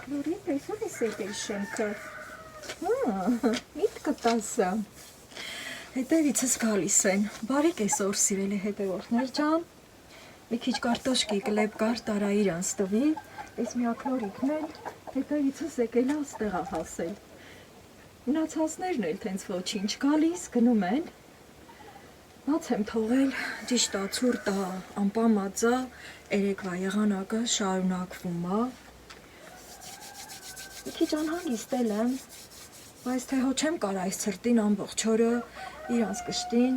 Լուրին այսօր ես եկել շենքը։ Միտքը տասը։ Հետևիցս գալիս են։ Բարիք այսօր սիրելի հետևորդներ ջան։ Մի քիչ կարտոշկի կլեպ կար տարա իրանց տվի։ Այս միակնորիկն էլ հետևիցս եկել աստեղա հասել։ Մնացածներն էլ տենց ոչինչ գալիս, գնում են։ Բաց եմ թողել, ճիշտ ացուրտ է, անպամածա, երեկվա եղանակը շարունակվում է։ Մի քիչ անհանգիստ եմ, բայց թե հո չեմ կարա այս ցրտին ամբողջ օրը իրանց կշտին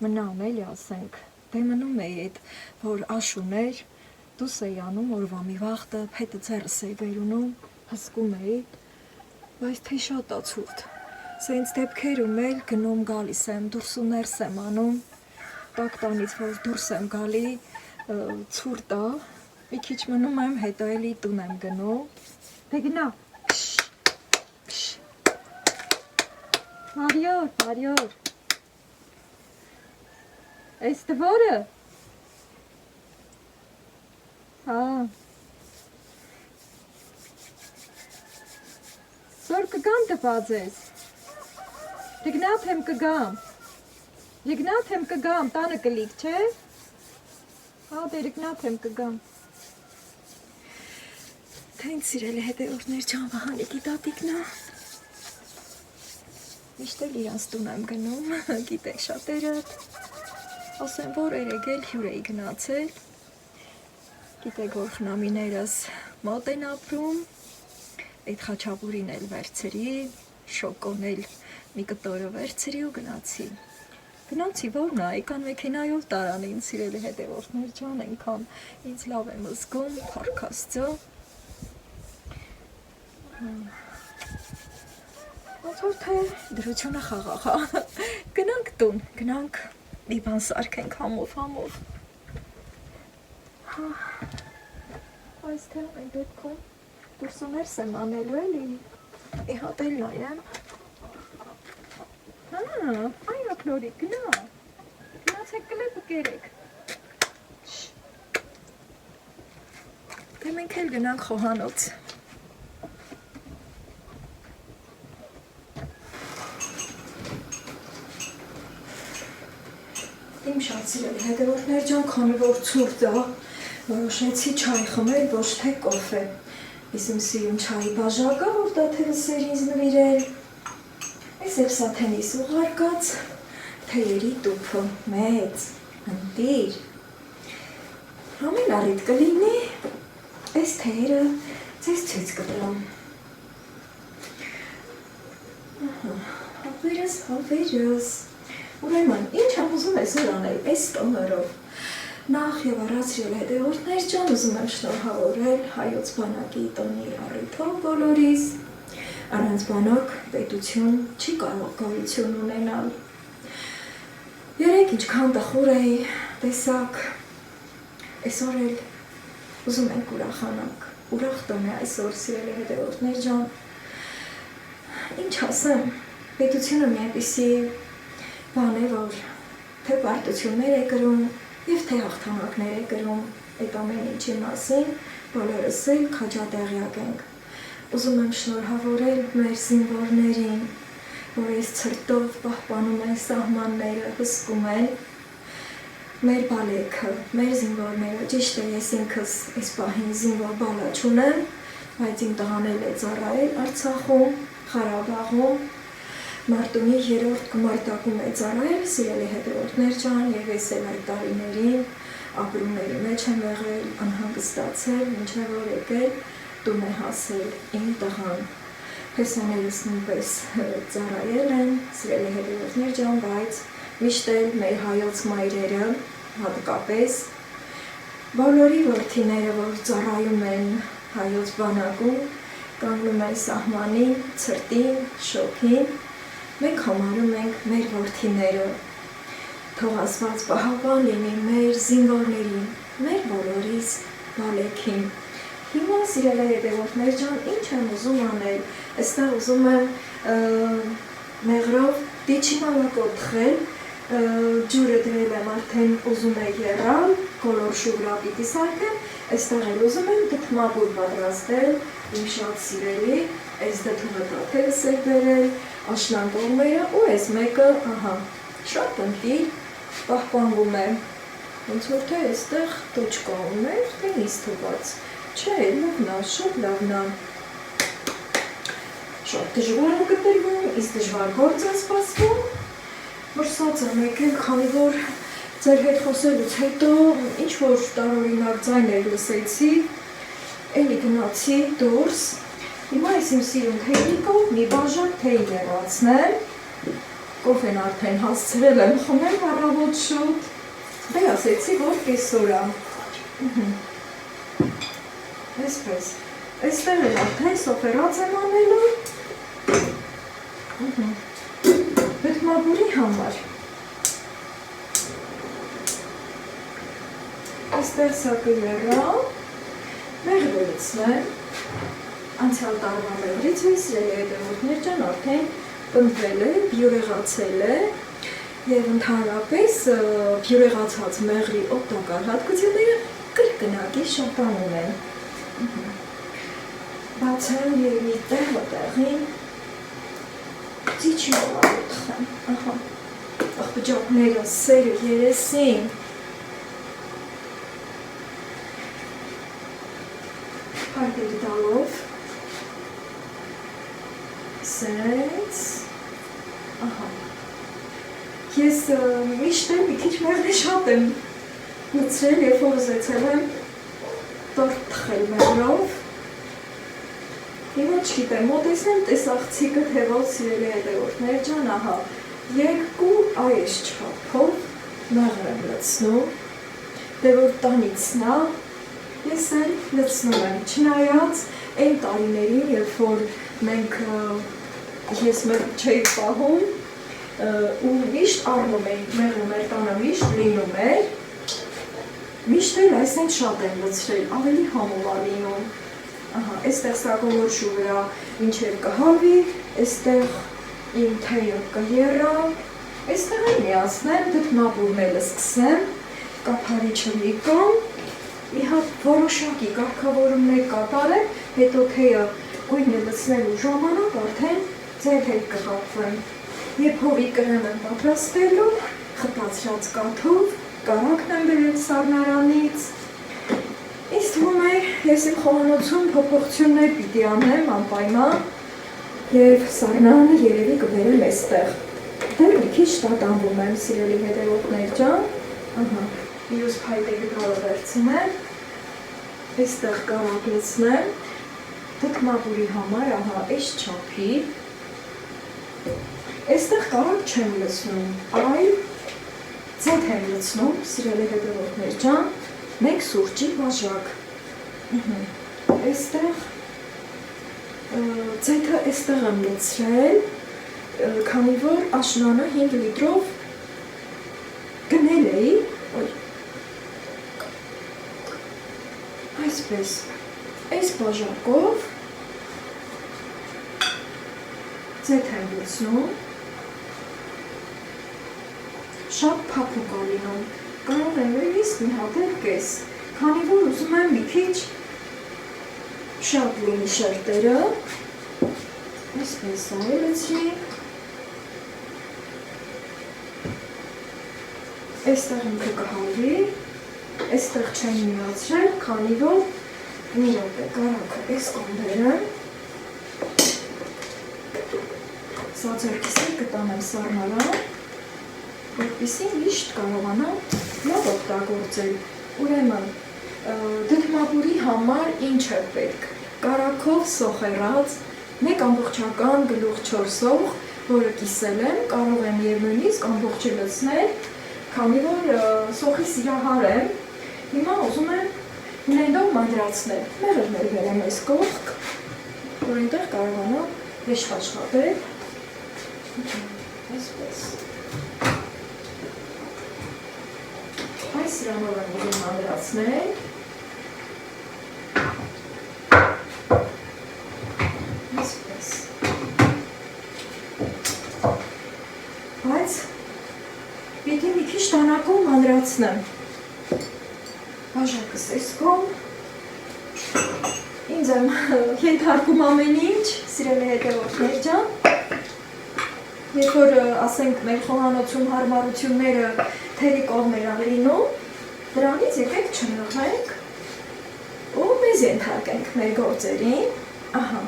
մնամ էլի ասենք, դե մնում էի այդ որ աշուներ, դուս էի անում օրվա մի վաղտը, փետը ձեռս էի վերունում, հսկում էի, բայց թե շատ ացուրտ, սենց դեպքերում էլ գնում գալիս եմ, դուրս ու ներս եմ անում, տակ տանից որ դուրս եմ գալի, ցուրտ է, մի քիչ մնում եմ, հետո էլի տուն եմ գնում, դե գնա, Մարիոր, այս դվորը, սոր կգամ տված ես, Եգնաթ եմ կգամ, տանը կլիկ, չէ, դե Եգնաթ եմ կգամ, թե ինձ սիրելի հետևորդներ ջան Վահանիկի տատիկն է, միշտ էլ իրանց տուն եմ գնում, գիտեք շատերը, ասեմ որ երեկ էլ հյուր էի գնացել, գիտեք որ խնամիներս մոտ են ապրում, այդ խաչապուրին էլ վերցրի, շոկոն էլ մի կտորը վերցրի ու գնացի որն է, եկան մեքենայով տարան ինձ սիրելի հետևորդներ ջան, այնքան ինձ լավ եմ զգում, փառք Աստծո, ոնց որ թե դրությունը խաղաղ է, գնանք տուն, գնանք մի բան սարքենք համով, այս թե այն դեպքում դուրս ու ներս եմ անելու էլի, մի հատ էլ նայեմ, այ ակնորիկ, գնացեք կլեպը կերեք, թե մենք էլ գնանք խոհանոց, իմ շատ սիրելի հետևորդներ ջան, քանի որ ցուրտ է, որոշեցի չայ խմել, ոչ թե կոֆե։ Ես իմ սիրուն չայի բաժակը, որ տաթևս էր ինձ նվիրել։ Այս էլ սա թենիս ուղարկած, թեյերի տուփը, մեծ, ընտիր։ Ամեն առիթ կլինի, այս թեյերը ձեզ ցույց կտամ։ Հավերս։ Ուրեմն, ինչ եմ ուզում այսօր անել, այս տոներով։ Նախ եւ առաջ սիրելի հետևորդներ ջան, ուզում եմ շնորհավորել Հայոց բանակի տոնի առիթով բոլորիս։ Առանց բանակ պետություն չի կարող գոյություն ունենալ։ Երեք ինչքան տխուր էի, տեսակ, այսօր էլ ուզում ենք ուրախանանք, ուրախ տոն է այսօր սիրելի հետևորդներ ջան։ Ինչ ասեմ, պետությունը մի այնպիսի բան է, որ թե պարտություններ է կրում և թե հաղթանակներ է կրում այդ ամեն ինչի մասին, բոլորս էլ քաջատեղյակ ենք։ Ուզում եմ շնորհավորել մեր զինվորներին, որ այս ցրտով պահպանում են սահմանները, հսկում են մեր բալեքը, մեր զինվորները, ճիշտ է ես ինքս այս պահին զինվոր բալա չունեմ, բայց իմ տղան էլ է ծառայել Արցախում, Ղարաբաղում, Մարտունի 3-րդ գումարտակում է ծառայել, սիրելի հետևորդներ ջան, և ես էլ այդ տարիներին ապրումների մեջ եմ եղել, անհանգստացել, մինչև որ եկել տուն է հասել իմ տղան։ Փեսաներս նույնպես ծառայել են, սիրելի հետևորդներ ջան, բայց միշտ էլ մեր հայոց մայրերը, հատկապես բոլորի որդիները, որ ծառայում են հայոց բանակում, կանգնում են սահմանին, ցրտին, շոգին, մենք համարում ենք մեր որդիները, թող ասված պահապան լինի մեր զինվորներին, մեր բոլորիս բալեքին։ Հիմա սիրելի հետևորդներ ջան, ինչ եմ ուզում անել, այստեղ ուզում եմ մեղրով դիչի մալակոտ թխել, ջուրը դրել եմ արդեն ուզում է եռալ, գոլորշու վրա պիտի սարքեմ, այստեղ էլ ուզում եմ դդմապուր պատրաստել, իմ շատ սիրելի, այս դդումը տաթևս է բերել, աշնան կողմերը ու այս մեկը, ահա, շատ ընտիր պահպանվում է, ոնց որ թե այստեղ տոճկա ուներ, թե ինձ թվաց, չէ, լավն է, շատ լավն է, շատ դժվար է գտնվում, ինձ դժվար գործ է սպասվում, որ սաց եմ եկել, քանի որ ձեր հետ խոսելուց հետո ինչ-որ տարօրինակ ձայներ լսեցի, էլի գնացի դուրս, հիմա ես իմ սիրուն թեյնիկով մի բաժակ թեյ եղացնեմ, կոֆեն արդեն հասցրել եմ խմել առավոտ շուտ, դե ասեցի, որ կեսօր է, այսպես, այստեղ էլ արդեն սոֆերած եմ անելու, դդմապուրի համար, այստեղ սակը եղա, մեղրը լցնեմ, անցյալ տարվա մեղրից է, սիրելի հետևորդներ ջան, արդեն պնդվել է, բյուրեղացել է և ընդհանրապես բյուրեղացած մեղրի օգտակար հատկությունները կրկնակի շատանում են։ Բացեմ և մի տեղին ծիչ մոռալ թխեմ, ահա, աղբջակները, սերը, երեսին, Հարկեր տալով, սենց, ահա, ես միշտ եմ մի քիչ մեղրի շատ եմ լցրել, երբ որ ուզեցել եմ տորտ թխել մեղրով, հիմա չգիտեմ, մոտեցնեմ տեսախցիկը թե ոչ սիրելի հետևորդներ ջան, ահա, երկու այս չափով մեղր եմ լցնում, դե որ տանից նա, ես էլ լցնում եմ, չնայած այն տարիներին, երբ որ մենք ես մեղր չէի պահում ու միշտ առնում էինք մեղրը մեր տանը միշտ լինում էր, միշտ էլ այսեն շատ եմ լցրել, ավելի համով է լինում, ահա, այստեղ սա գոլորշու վրա ինչև կհալվի, այստեղ իմ թեյը կեռա, այստեղ էլ միացնեմ, դդմապուրն էլ սկսեմ, կափարիչը մի կողմ, մի հատ որոշակի կարգավորումներ կատարեմ, հետո թեյը գույնը լցնելու ժամանակ արդեն ձեր հետ կկապվեմ։ Երբ հովի կրեմ եմ պատրաստելու, խտացրած կաթով, կարագն եմ բերել սառնարանից։ Ինձ թվում է, ես իմ խոհանոցում փոփոխություններ պիտի անեմ անպայման և սառնարանը երևի կբերեմ այստեղ։ Դեռ մի քիչ տատանվում եմ, սիրելի հետևորդներ ջան, ահա, մյուս փայտե գդալը վերցնեմ, այստեղ կարագ լցնեմ, դդմապուրի համար, ահա, այս չափի, այստեղ կարագ չեմ լցնում, այլ ձեթ եմ լցնում, սիրելի հետևորդներ ջան, մեկ սուրճի բաժակ, այստեղ ձեթը այստեղ եմ լցրել, քանի որ աշնանը 5 լիտրով գնել էի, այսպես, այս բաժակով ձեթ եմ լցնում, շատ փափուկ է լինում, կարող եմ նույնիսկ մի հատ էլ կես, քանի որ ուզում եմ մի քիչ շատ լինի շերտերը, այսպես այլ լցրի, այստեղ ինքը կհալվի, այստեղ չեմ միացրել, քանի որ մի րոպե կարագը այս կողմ բերեմ, սա ձեռքիս հետ կտանեմ սառնարան, որպեսզի միշտ կարողանամ լավ օգտագործել, ուրեմն դդմապուրի համար ինչ է պետք, կարագով սոխերած, մեկ ամբողջական գլուխ 4 սոխ, որը կիսել եմ, կարող եմ և նույնիսկ ամբողջը լցնել, քանի որ սոխի սիրահար եմ, հիմա ուզում եմ բլենդով մադրացնել, մեղրներ բերեմ այս կողք, որ այնտեղ կարողանամ հեշտ աշխատել, այսպես, այս սրանով եմ ուզում մադրացնել, այսպես, բայց պիտի մի քիչ տանակով մանրացնեմ, բաժակս էս կողմ, ինձ եմ ենթարկում ամեն ինչ, սիրելի հետևորդներ ջան, երբ որ ասենք մեր խոհանոցում հարմարությունները թերի կողմեր են լինում, դրանից եկեք չնեղենք ու մեզ ենթարկենք մեր գործերին, ահա,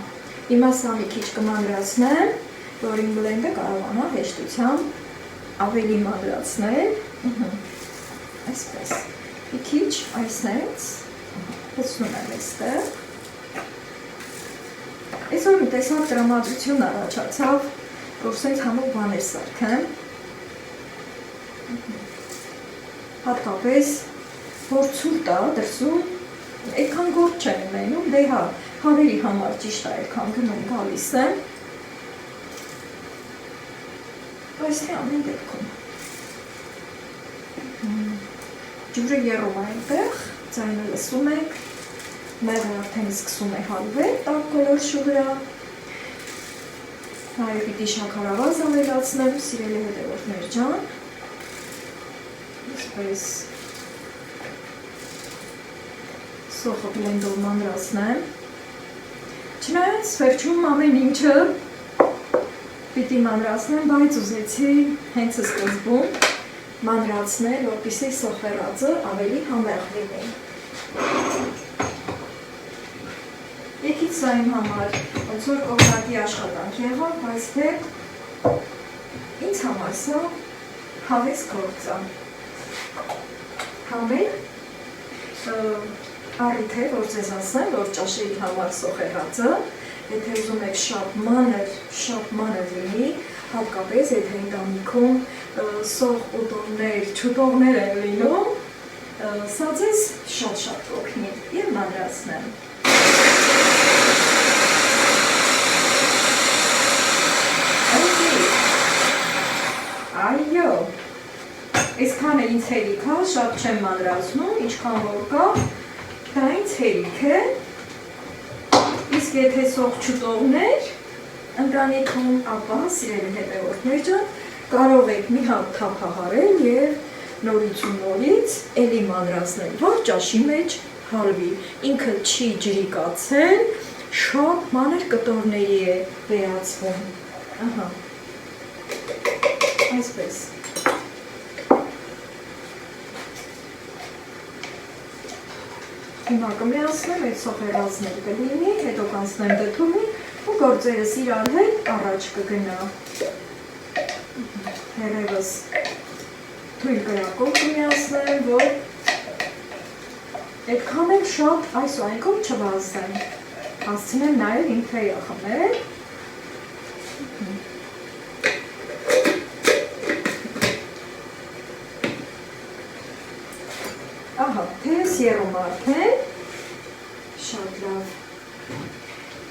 հիմա սա մի քիչ կմանրացնեմ, որ իմ բլենդը կարողանա հեշտությամբ ավելի մանրացնել, այսպես, մի քիչ այսնեց, հսնում եմ էստեղ, այսօր մի տեսակ տրամադրություն առաջացավ, որ սենց համով բաներ սարքեմ, հատկապես, որ ցուրտ է դրսում, այդքան գործ չեմ ունենում, դե հա, հավերի համար ճիշտ է այդքան գնում գալիս եմ, բայց թե ամեն դեպքում։ Ջուրը եռում է այնտեղ, ձայնը լսում եք, մեղը արդեն սկսում է հալվել տաք գոլորշու վրա, Այո, պիտի շաքարավազ ավելացնեմ, սիրելի հետևորդներ ջան, այսպես սոխը բլենդով մանրացնեմ, չնայած վերջում ամեն ինչը պիտի մանրացնեմ, բայց ուզեցի հենց սկզբում մանրացնել, որպեսզի սոխերածը ավելի համեղ լինի։ Եկից սա իմ համար ոնց որ կողմնակի աշխատանք եղավ, բայց թե ինձ համար սա հավես գործ է։ Համեն առիթ է, որ ձեզ ասեմ, որ ճաշերի համար սոխերածը, եթե ուզում եք շատ մանր լինի, հատկապես եթե ընտանիքում սոխ ուտողներ, չուտողներ են լինում, սա ձեզ շատ օգնի եւ մանրացնեմ։ Այո, այսքանը ինձ հերիք է, շատ չեմ մանրացնում, ինչքան որ կա, դա ինձ հերիք է, իսկ եթե սոխ չուտողներ ընտանիքում, ապա սիրելի հետևորդներ ջան, կարող եք մի հատ թափահարել եւ նորից ու նորից էլի մանրացնել, որ ճաշի մեջ հալվի, ինքը չի ջրիկացել, շատ մանր կտորների է վերածվում, ահա, այսպես, հիմա կմիացնեմ, այդ սոխերածներ կլինի, հետո կանցնեմ դդումի ու գործերս իրար հետ առաջ կգնա, հերևս թույլ կրակով կմիացնեմ, որ այդքան էլ շատ այս ու այնքով չվազդեմ, հասցնեմ նաև իմ թեյը խմել, ահա, թեյս եռում արդեն, շատ լավ,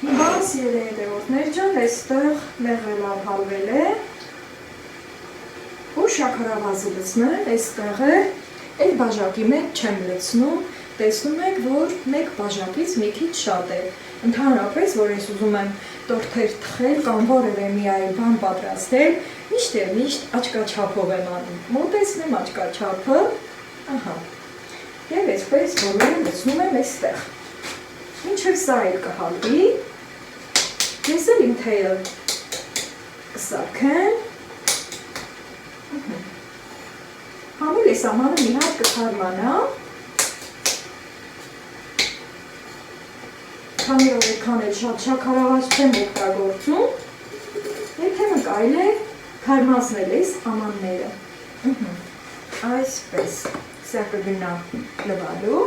հիմա սիրելի հետևորդներ ջան, այստեղ մեղրը լավ հալվել է, ու շաքարավազը լցնել, այստեղ է, այլ բաժակի մեջ չեմ լցնում, տեսնում եք, որ մեկ բաժակից մի քիչ շատ է, ընդհանրապես, որ ես ուզում եմ տորթեր թխել կամ որևէ մի այլ բան պատրաստել, միշտ աչկաչափով եմ անում, մոտեցնեմ աչկաչափը, ահա, և այսպես բոլորը լցնում եմ այստեղ, մինչև սա էլ կհալվի, ես էլ իմ թեյը կսարքեմ, համել ես ամանը մի հատ կթարմանա, քանի որ այդքան էլ շատ շաքարավազ չեմ օգտագործում, երբեմն կարելի է թարմացնել այս ամանները, այսպես, սա կգնա լվալու,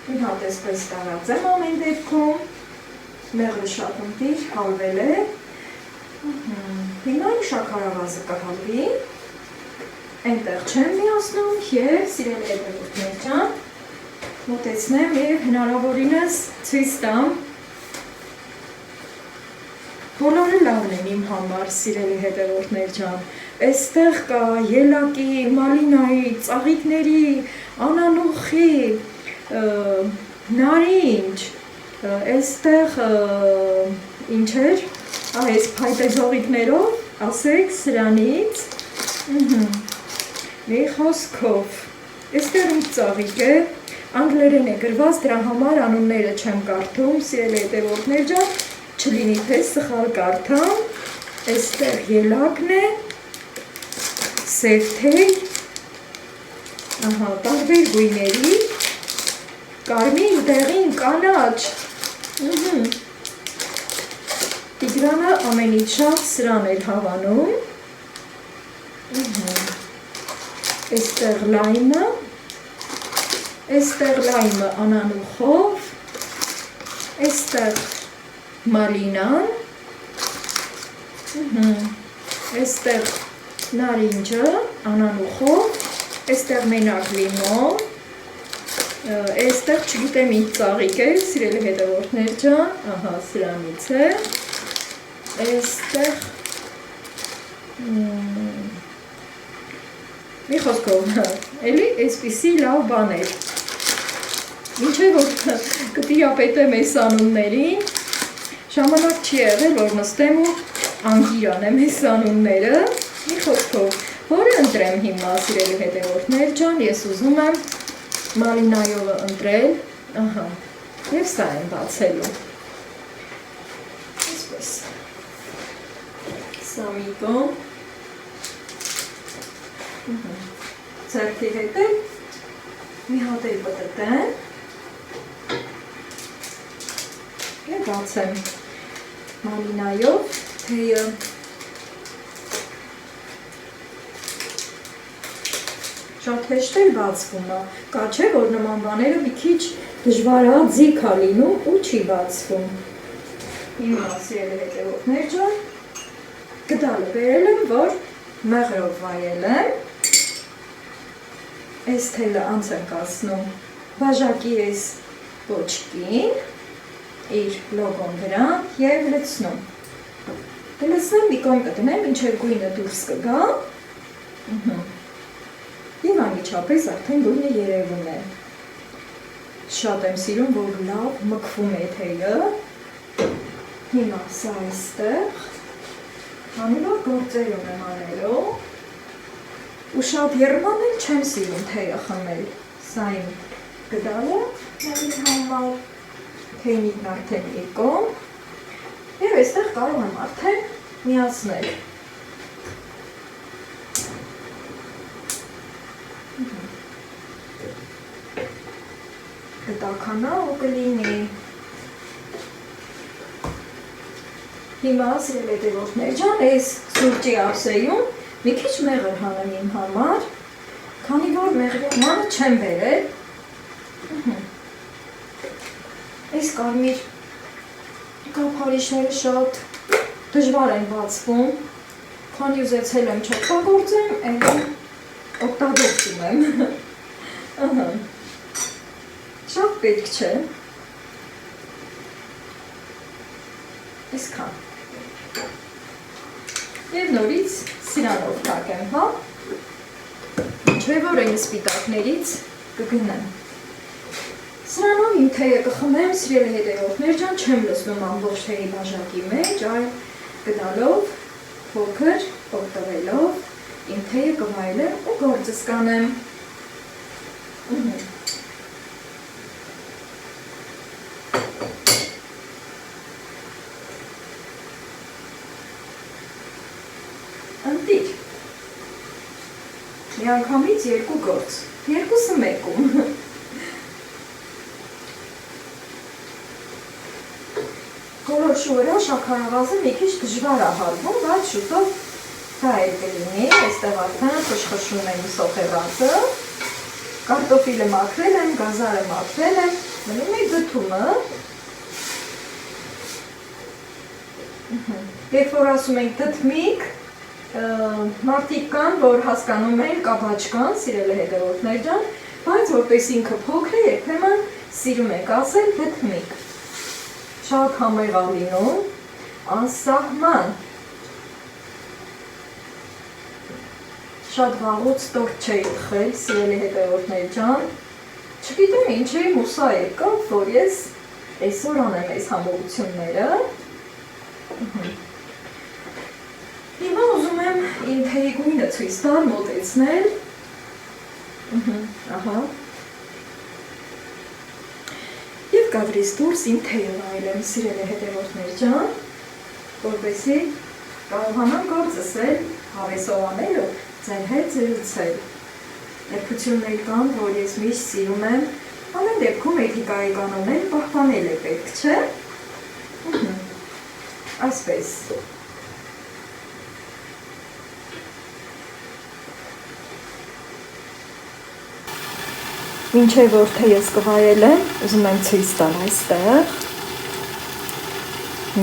մի հատ այսպես տարածեմ ամեն դեպքում, մեղրը շատ ընտիր հալվել է, հիմա իմ շաքարավազը կհալվի, այնտեղ չեմ միացնում և սիրելի հետևորդներ ջան, մոտեցնեմ և հնարավորինս ցույց տամ, բոլորը լավն են իմ համար, սիրելի հետևորդներ ջան, այստեղ կա ելակի, մալինայի, ծաղիկների, անանուխի, նարինջ, այստեղ ինչ էր, այս փայտե զողիկներով, ասեք սրանից, մի խոսքով, այստեղ ինչ ծաղիկ է, անգլերեն է գրված, դրա համար անունները չեմ կարդում, սիրելի հետևորդներ ջան, չլինի թե սխալ կարդամ, այստեղ ելակն է, սերթեյ, տարբեր գույների, կարմիր, դեղին, կանաչ, Տիգրանը ամենից շատ սրան էր հավանում, այստեղ լայմը անանուխով, այստեղ մալինան, այստեղ նարինջը անանուխով, այստեղ մենակ լիմոն, այստեղ չգիտեմ ինչ ծաղիկ է, սիրելի հետևորդներ ջան, սրանից է, այստեղ մի խոսքով, էլի այսպիսի լավ բաներ, ինչ է որ կտիրապետեմ այս անուններին, ժամանակ չի եղել, որ նստեմ ու անգիր անեմ այս անունները, մի խոսքով, որը ընտրեմ հիմա, սիրելի հետևորդներ ջան, ես ուզում եմ մալինայովը ընտրել, և սա եմ բացելու, այսպես, սա մի կոմ, ձերքի հետ էլ մի հատ էլ պտտեմ և բացեմ մալինայով թեյը շատ հեշտ էլ բացվում է, կա չէ, որ նման բաները մի քիչ դժվարաձիգ է լինում ու չի բացվում հիմա սիրելի հետևորդներ ջան գդալը բերել եմ, որ մեղրով վայել եմ այս թելը անց եմ կացնում բաժակի այս ոչկին, իր լոգոն դրան և լցնում։ Լցնեմ մի կողմ կտնեմ, մինչև գույնը դուրս կգա և անմիջապես արդեն գույնը երևում է։ Շատ եմ սիրում, որ լավ մքվում է թեյը։ Հիմա սա այստեղ, անիվա գործերում եմ անելով ու շատ եռման էլ չեմ սիրում թեյը խմել, սա իմ գդալը նավի համար, թեյնիկն արդեն եկում և այստեղ կարող եմ արդեն միացնել։ Գտականա ու կլինի։ Հիմա սիրելի հետևորդներ ջան, այս սուրճի ափսեում մի քիչ մեղր հանեմ իմ համար, քանի որ մեղրի մանը չեմ բերել։ Այս կարմիր կափարիչները շատ դժվար են բացվում, քանի ուզեցել եմ չօգտագործեմ, այլ օգտագործում եմ։ Շատ պետք չէ։ Այսքան։ Եվ նորից սիրանով թակեմ, հա։ Ինչև որ այն սպիտակներից կգնեմ։ Սրանով իմ թեյը կխմեմ, սիրելի հետևորդներ ջան, չեմ լցնում ամբողջ թեյի բաժակի մեջ, այլ գդալով, փոքր, օգտվելով, իմ թեյը կվայելեմ ու գործս կանեմ։ Ընտիր։ Միանգամից երկու գործ, երկուսը մեկում։ Գոլորշու վրա շաքարավազը մի քիչ դժվար է հալվում, բայց շուտով դա էլ կլինի, այստեղ արդեն խշխշում եմ սոխեղածը, կարտոֆիլը մաքրել եմ, գազարը մաքրել եմ, մնում է դդումը։ Երբ որ ասում ենք դդմիկ, մարդիկ կան, որ հասկանում են կաբաչկան, սիրելի հետևորդներ ջան, բայց որպես ինքը փոքր է, երբեմն սիրում եք ասել դդմիկ։ Շատ համեղ է լինում, անսահման։ Շատ վաղուց տորտ չէի թխել, սիրելի հետևորդներ ջան։ Չգիտեմ ինչ էի մուսա եկավ, որ ես այսօր անեմ այս համողությունները։ Հիմա ուզում եմ իմ թեյի գույնը ցույց տալ, մոտեցնել։ Ահա։ կադրից դուրս իմ թեյը վայելեմ, սիրելի հետևորդներ ջան, որպեսզի կարողանամ գործս հավեսով անելով ձեր հետ զրուցել։ Երբություններ կան, որ ես միշտ սիրում եմ, ամեն դեպքում էթիկայի կանոններ պահպանել է պետք, չէ՞։ Այսպես։ Մինչև որ թեյս կվայելեմ, ուզում եմ ցույց տալ այստեղ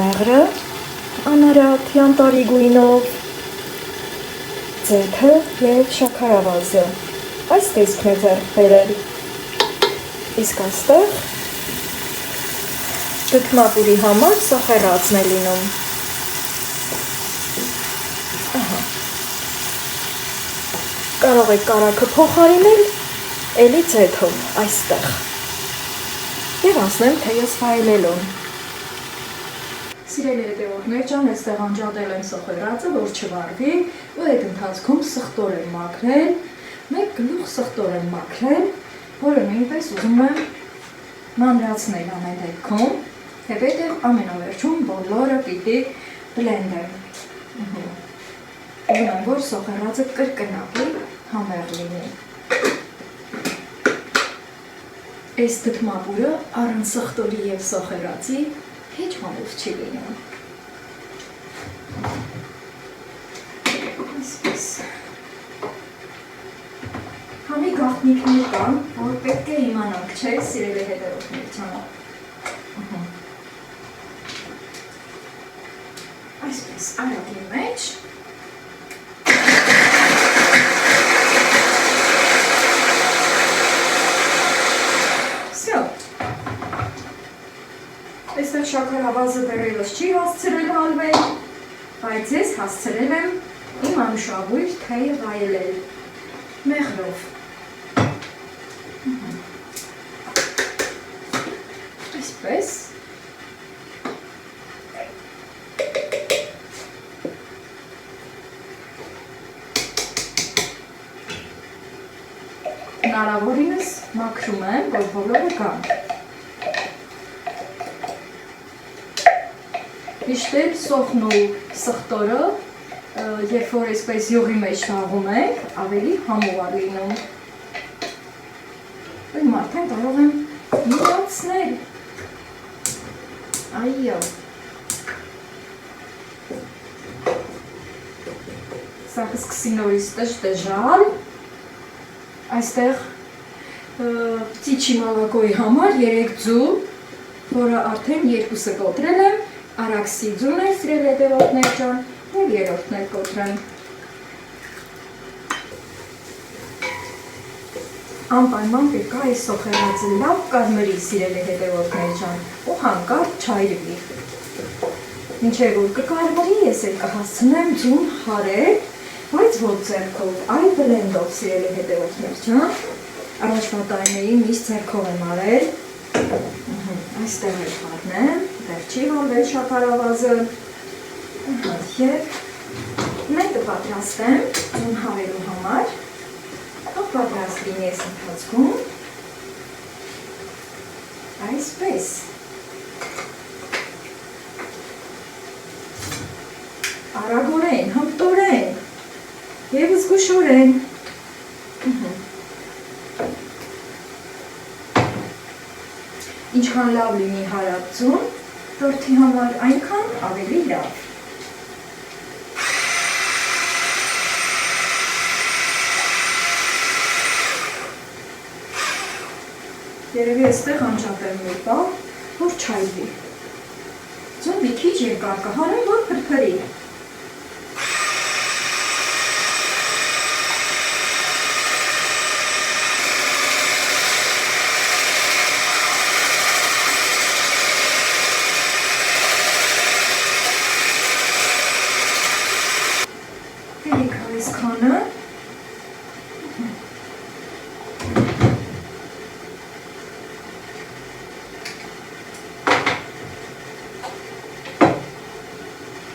մեղրը անարատ յանտարի գույնով, ձեթը և շաքարավազը, այս տեսքն է ձեռք բերել, իսկ այստեղ դդմապուրի համար սախեռածն է լինում, կարող եք կարագը փոխարինել էլի ձեթով այստեղ և անցնեմ թեյս վայելելուն։ Սիրելի հետևորդներ ջան, այստեղ անջատել եմ սոխեռածը, որ չվարվի, ու այդ ընթացքում սխտոր եմ մաքրել, մեկ գլուխ սխտոր եմ մաքրել, որը նույնպես ուզում եմ մանրացնել ամեն դեպքում, հետո ամենավերջում բոլորը պիտի բլենդեմ։ Ուզում եմ, որ սոխեռածը կրկնակի համեղ լինի։ Այս դդմապուրը առանց սխտորի և սոխեռածի հեչ համով չի լինում։ Այսպես։ Համի գաղտնիքներ կան, որ պետք է իմանանք, չէ, սիրելի հետևորդներ ջան։ Այսպես, արագի մեջ։ Այստեղ շաքարավազը դեռևս չի հասցրել հալվել, բայց ես հասցրել եմ իմ անուշաբույր թեյը վայելել մեղրով։ Այսպես։ Հնարավորինս մաքրում եմ, որ բոլորը կան։ Միշտ էլ սոխն ու սխտորը, երբ որ այսպես յուղի մեջ թաղում ենք, ավելի համով է լինում։ Իմ արդեն կարող եմ մոռացնել։ Այո։ Սա կսկսի նորից տժժալ։ Այստեղ ծիչի մալակոյի համար 3 ձու, որը արդեն 2-ը կոտրել եմ, արաքսի ձուն է սիրել հետևորդներ ջան, և երրորդն էլ կոտրեմ։ Անպայման պետք է այս սոխեռածը լավ կարմրի սիրել հետևորդներ ջան, ու հանկարծ չայրվի։ Մինչև որ կկարմրի, ես էլ կհասցնեմ ձուն հարել, բայց ոչ ձեռքով, այլ բլենդով սիրել հետևորդներ ջան։ Առաջվա տարիներին միշտ ձեռքով եմ արել, այստեղ էլ խառնեմ, դեռ չի հալվել շաքարավազը, և մեկը պատրաստեմ ձուն հարելու համար, թող պատրաստ լինի այս ընթացքում, այսպես։ Արագորեն, հմտորեն և զգուշորեն։ Ինչքան լավ լինի հարած ձուն, տորթի համար այնքան ավելի լավ։ Երևի այստեղ անջատեմ մի պահ, որ չայրվի։ Ձուն մի քիչ երկար կհարեմ, որ փրփրի։ Այսքանը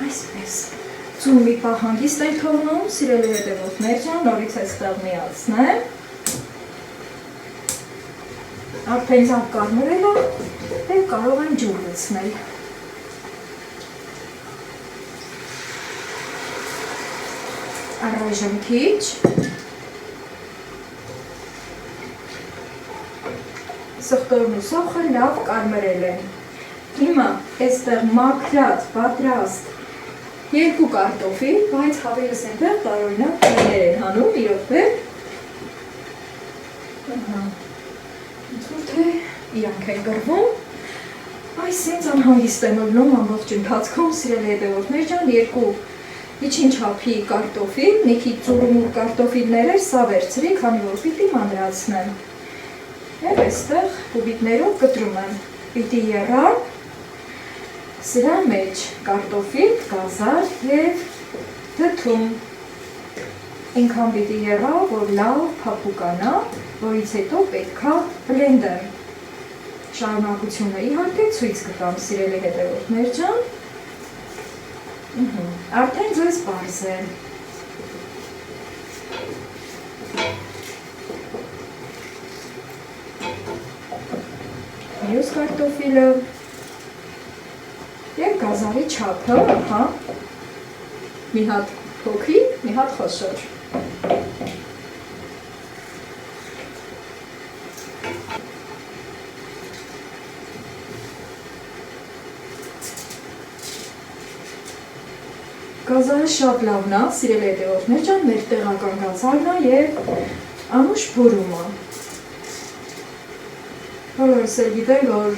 այսպես ձուն մի պահ հանգիստ ենք թողնում, սիրելի հետևորդներ ջան, նորից այստեղ միացնեմ, արդեն ձավ կարմրել է, որովհետև կարող են ջուր լցնել։ Առայժմ քիչ։ Սխտորն ու սոխը լավ կարմրել են։ Հիմա այստեղ մաքրած, պատրաստ 2 կարտոֆիլ, բայց հավելս այնտեղ տարօրինակ փայլեր են հանում, մի րոպե։ Ինչ-որ թե իրանք են գրվում։ Այս ինձ անհանգիստ եմ ըլնում ամբողջ ընթացքում, սիրելի հետևորդներ ջան, 2 միջին չափի կարտոֆիլ, մի քիչ ծուռումուռ կարտոֆիլներ էր, սա վերցրի, քանի որ պիտի մանրացնեմ։ Եվ այստեղ կուբիկներով կտրում եմ, պիտի եռամ սրա մեջ կարտոֆիլ, գազար և դդում։ Ինքան պիտի եռա, որ լավ փափուկանա, որից հետո պետքա բլենդեմ։ Շարունակությունը իհարկե ցույց կտամ, սիրելի հետևորդներ ջան։ Արդեն ձեզ պարզ է։ Մյուս կարտոֆիլը և գազարի չափը, ահա, մի հատ փոքրիկ, մի հատ խոշոր։ Գազարը շատ լավն է, սիրելի հետևորդներ ջան, մեր տեղական գազարն է և անուշ բուրում է։ Բոլորս էլ գիտեն, որ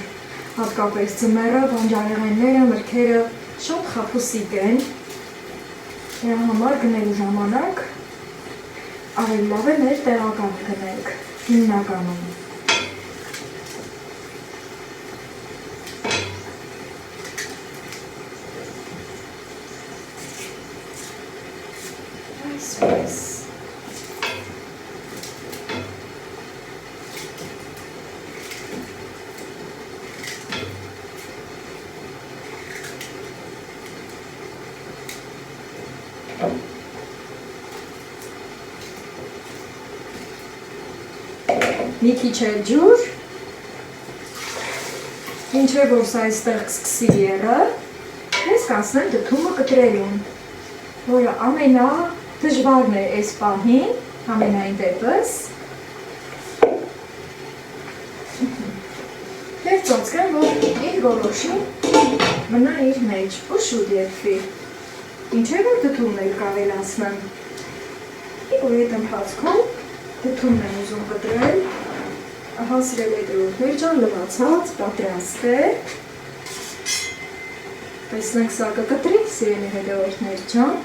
հատկապես ձմեռը, բանջարեղենները, մրգերը շատ խաբուսիկ են։ Դրա համար գնելու ժամանակ ավելի լավ է մեր տեղականը գնենք, հիմնականում։ Այսպես։ Մի քիչ էլ ջուր, ինչե որ սա այստեղ կսկսի եռը, ես կասնեմ դդումը կտրելուն, որը ամենադժվարն է այս պահին, ամենայն դեպս։ Եվ ծածկեմ, որ իր որոշին մնա իր մեջ ու շուտ երդվի, ինչե որ դդումն էլ կավելացնեմ։ Ու այդ ընթացքում դդումն եմ ուզում կտրել, ահա սիրելի հետևորդներ ջան, լվացած, պատրաստ է։ Տեսնենք սա կկտրի, սիրելի հետևորդներ ջան։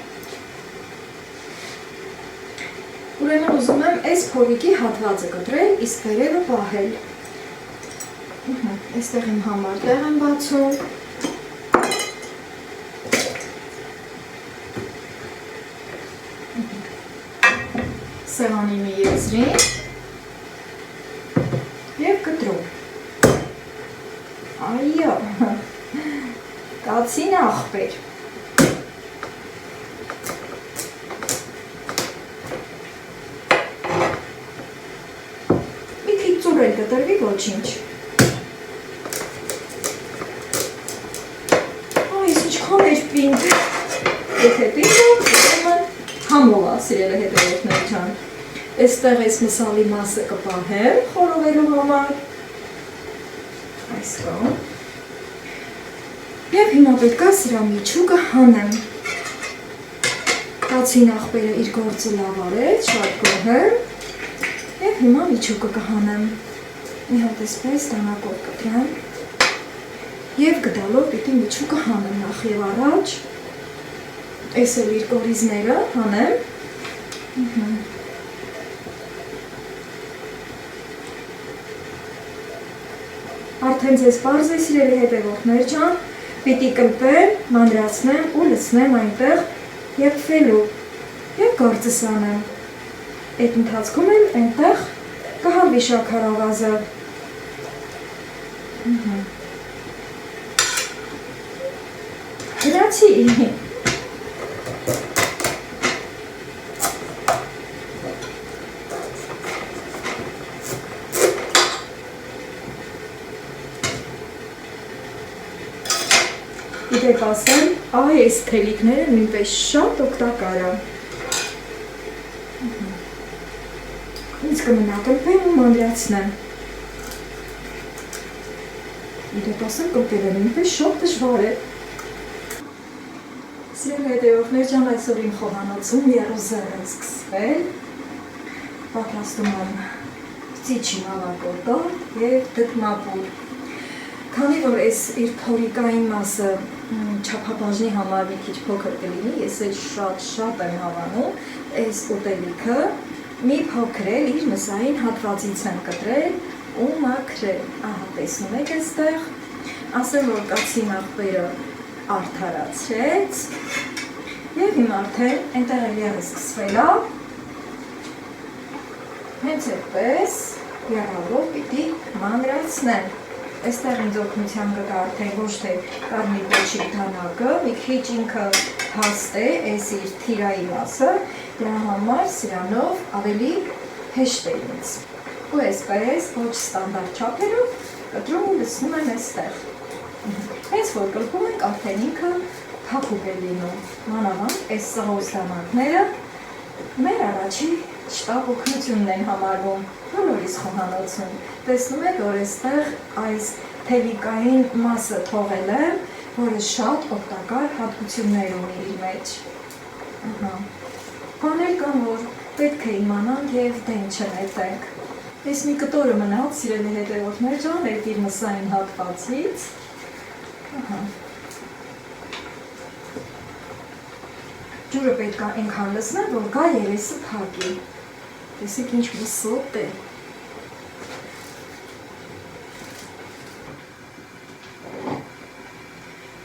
Ուրեմն ուզում եմ այս փորիկի հատվածը կտրել, իսկ վերևը պահել։ Այստեղ իմ համար տեղ եմ բացում։ Սեղանի մի եզրին և կտրում։ Այո, կացին աղբեր։ Մի քիչ ծուռ էլ կտրվի, ոչինչ։ Այս ինչքան էր պինդ։ Եթե պինդ, ուրեմն համով է, սիրելի հետևորդներ ջան։ Այստեղ այս մսալի մասը կպահեմ խորովելու համար, այս կողմ, և հիմա պետք է սրա միջուկը հանեմ։ Կացին աղբերը իր գործը լավ արեց, շատ գոհ եմ, և հիմա միջուկը կհանեմ։ Մի հատ այսպես դանակով կտրեմ, և գդալով պիտի միջուկը հանեմ նախ և առաջ, այս էլ իր կորիզները հանեմ։ Արդեն ձեզ պարզ է, սիրելի հետևորդներ ջան, պիտի կլպեմ, մանրացնեմ ու լցնեմ այնտեղ եփվելու և գործս անեմ։ Այդ ընթացքում էլ այնտեղ կհանվի շաքարավազը։ Գրացի։ Իդեպ ասեմ, այս թելիկները նույնպես շատ օգտակար է։ Ինձ կմնա կլպեմ ու մանրացնեմ։ Իդեպ ասեմ, կլպելը նույնպես շատ դժվար է։ Սիրելի հետևորդներ ջան, այսօր իմ խոհանոցում եռուզեռ է սկսվել։ Պատրաստում եմ ծիչի մավակորդորտ և դդմապուր։ Քանի որ այս իր փորիկային մասը չափաբաժնի համար մի քիչ փոքր կլինի, ես էլ շատ եմ հավանում, այս ուտելիքը մի փոքր էլ իր մսային հատվածից եմ կտրել ու մաքրել։ Ահա տեսնում եք այստեղ, ասեմ որ կացի աղբերը արդարացրեց և հիմա արդեն այնտեղ էլ եղը սկսվել է, հենց այդպես եղավորով պիտի մանրացնեմ։ Այստեղ ինձ օգնության կգա արդեն ոչ թե կարմիր պոչի դանակը, մի քիչ ինքը հաստ է, այս իր թիրայի մասը, դրա համար սրանով ավելի հեշտ է ինձ։ Ու այսպես ոչ ստանդարտ չափերով կտրում ու լցնում եմ այստեղ։ Հենց որ կլպում ենք արդեն ինքը փափուկ է լինում, մանավանդ այս սղոս դանակները մեր առաջի շտապ օգնությունն են համարվում բոլորիս խոհանոցում։ Տեսնում եք, որ այստեղ այս թելիկային մասը թողել եմ, որը շատ օգտակար հատկություններ ունի իր մեջ։ Բաներ կան, որ պետք է իմանանք և դեն չնետենք։ Այս մի կտորը մնաց, սիրելի հետևորդներ ջան, այդ իր մսային հատվածից։ Ջուրը պետք է այնքան լցնել, որ գա երեսը փակի։ Տեսեք ինչ մսոտ է։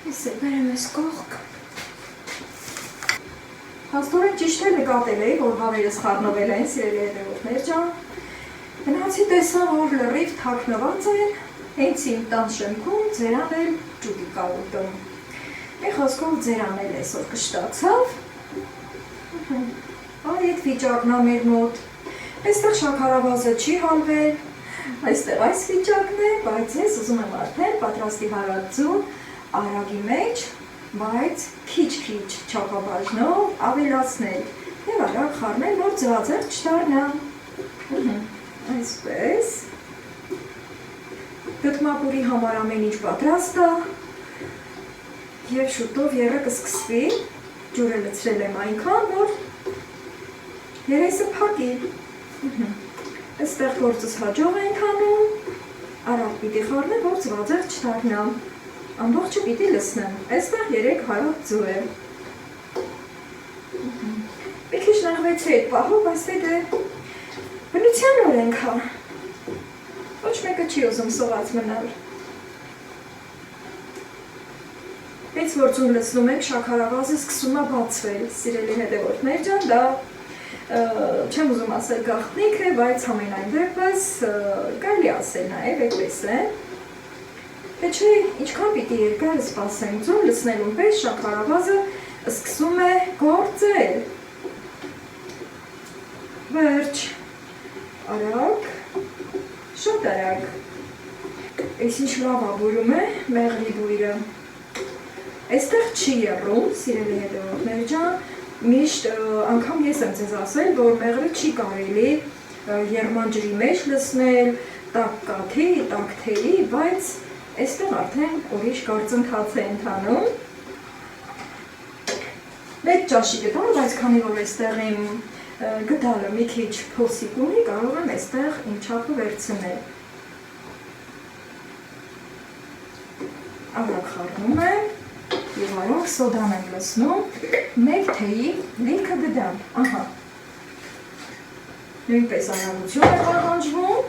Ես էլ բերեմ այս կողք։ Հաստորեն ճիշտ է նկատել էի, որ հավերս խառնվել են, սիրելի հետևորդներ ջան։ Գնացի տեսա, որ լրիվ թաքնված են, հենց իմ տան շեմքում ձերան էլ ջուկի կա ուտում։ Մի խոսքով ձերան էլ այսօր կշտացավ։ Այդ վիճակն է մեր մոտ, այստեղ շաքարավազը չի հալվել, այստեղ այս վիճակն է, բայց ես ուզում եմ արդեն պատրաստի հարածու արագի մեջ, բայց քիչ չափաբաժնով ավելացնել և արագ խառնել, որ ձվածեղ չդառնա։ Այսպես, դդմապուրի համար ամեն ինչ պատրաստ է և շուտով եղը կսկսվի, ջուրը լցրել եմ այնքան, որ երեսը փակի։ Այստեղ գործս հաջող է ընթանում, արագ պիտի խառնեմ, որ ձվածեղ չդառնա։ Ամբողջը պիտի լցնեմ, այստեղ 3 հարակ ձու է։ Մի քիչ նեղվեցի այդ պահով, բայց դե բնության օրենք է։ Ոչ մեկը չի ուզում սոված մնալ։ Հենց որ ջուր լցնում ենք, շաքարավազը սկսում է բացվել, սիրելի հետևորդներ ջան, դա չեմ ուզում ասել գաղտնիք է, բայց համենայն դեպս կարելի ասել նաև այդպես է։ Թե չէ, ինչքան պիտի երկար սպասենք, ջուր լցնելուն պես շաքարավազը սկսում է գործել։ Վերջ, արագ, շատ արագ։ Այս ինչ լավ աբուրում է մեղրի բույրը։ Այստեղ չի եռում, սիրելի հետևորդներ ջան, միշտ անգամ ես եմ ձեզ ասել, որ մեղրը չի կարելի եռման ջրի մեջ լցնել, տաք կաթի, տաք թերի, բայց այստեղ արդեն ուրիշ գործընթաց է ընթանում։ Մեկ ճաշի գտամ, բայց քանի որ այստեղ իմ գդալը մի քիչ փոսիկ ունի, կարող եմ այստեղ իմ չափը վերցնել։ Արագ խառնում եմ և արագ սոդան եմ լցնում, 1 թեյի լիքը գդամ, ահա։ Նույնպես արագություն է պահանջվում,